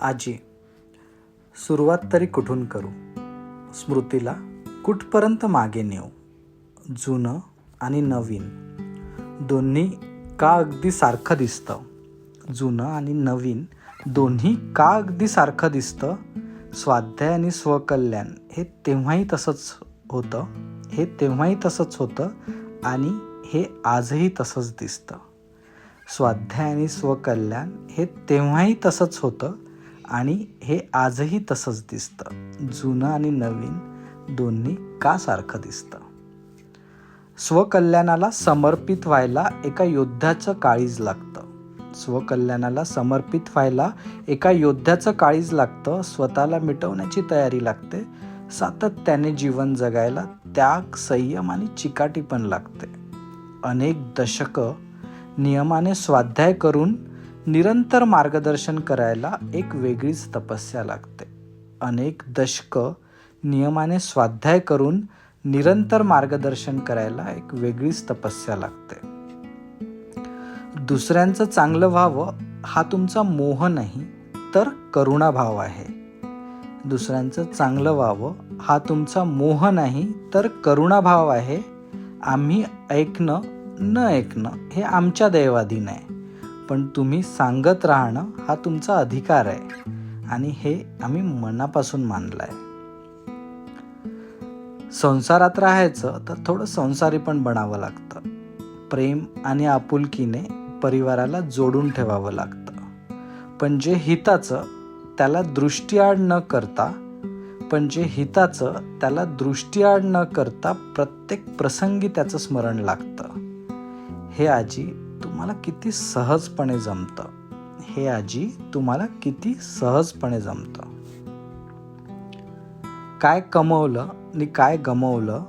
आजी, सुरुवात तरी कुठून करू? स्मृतीला कुठपर्यंत मागे नेऊ? जुनं आणि नवीन दोन्ही का अगदी सारखं दिसतं? जुनं आणि नवीन दोन्ही का अगदी सारखं दिसतं? स्वाध्याय आणि स्वकल्याण हे तेव्हाही तसंच होतं आणि हे आजही तसंच दिसतं. स्वाध्याय आणि स्वकल्याण हे तेव्हाही तसंच होतं आणि हे आजही तसंच दिसतं. जुनं आणि नवीन दोन्ही का सारखं दिसतं? स्वकल्याणाला समर्पित व्हायला एका योद्ध्याचं काळीज लागतं. स्वतःला मिटवण्याची तयारी लागते. सातत्याने जीवन जगायला त्याग, संयम आणि चिकाटी पण लागते. अनेक दशकं नियमाने स्वाध्याय करून निरंतर मार्गदर्शन करायला एक वेगळीच तपस्या लागते. दुसऱ्यांचं चांगलं व्हावं हा तुमचा मोह नाही तर करुणाभाव आहे. आम्ही ऐकणं न ऐकणं हे आमच्या दैवाधीन आहे, पण तुम्ही सांगत राहणं हा तुमचा अधिकार आहे आणि हे आम्ही मनापासून मानलंय. संसारात राहायचं तर थोडं संसारी पण बनावं लागतं. प्रेम आणि आपुलकीने परिवाराला जोडून ठेवावं लागतं. पण जे हिताचं त्याला दृष्टीआड न करता प्रत्येक प्रसंगी त्याचं स्मरण लागतं. हे आजी तुम्हाला किती सहजपणे जमतं. काय कमवलं आणि काय गमवलं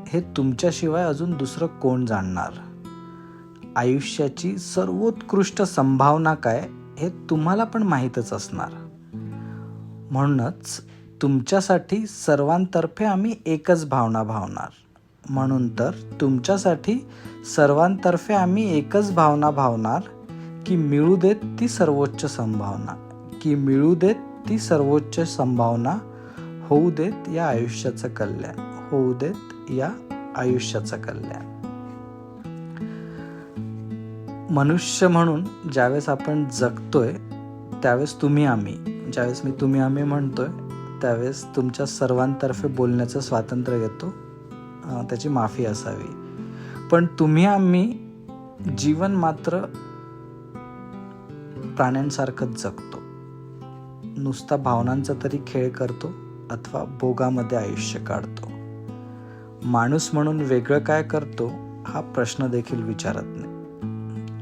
हे तुमच्याशिवाय अजून दुसरं कोण जाणणार? आयुष्याची सर्वोत्कृष्ट संभावना काय हे तुम्हाला पण माहीतच असणार. म्हणूनच तुमच्यासाठी सर्वांतर्फे आम्ही एकच भावना भावणार की मिळू देत ती सर्वोच्च संभावना, होऊ देत या आयुष्याचं कल्याण. मनुष्य म्हणून ज्यावेळेस आपण जगतोय त्यावेळेस ज्यावेळेस मी तुम्ही आम्ही म्हणतोय त्यावेळेस तुमच्या सर्वांतर्फे बोलण्याचं स्वातंत्र्य घेतो, त्याची माफी असावी. पण तुम्ही आम्ही जीवन मात्र प्राण्यांसारखंच जगतो. नुसता भावनांचा तरी खेळ करतो अथवा भोगामध्ये आयुष्य काढतो. माणूस म्हणून वेगळं काय करतो हा प्रश्न देखील विचारत नाही.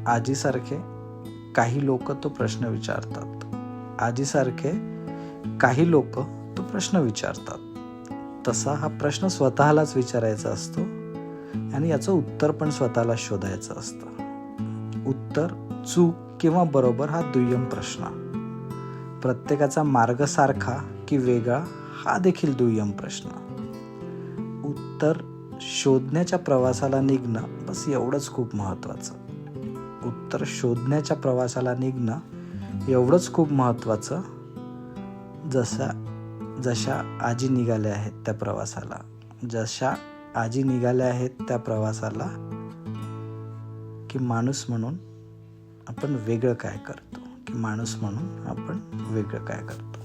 आजीसारखे काही लोक तो प्रश्न विचारतात. तसा हा प्रश्न स्वतःलाच विचारायचा असतो आणि याचं उत्तर पण स्वतःला शोधायचं असतं. उत्तर चूक किंवा बरोबर हा दुय्यम प्रश्न. प्रत्येकाचा मार्ग सारखा की वेगळा हा देखील दुय्यम प्रश्न. उत्तर शोधण्याच्या प्रवासाला निघणं बस एवढंच खूप महत्त्वाचं. जशा आजी निघाल्या आहेत त्या प्रवासाला की माणूस म्हणून आपण वेगळं काय करतो.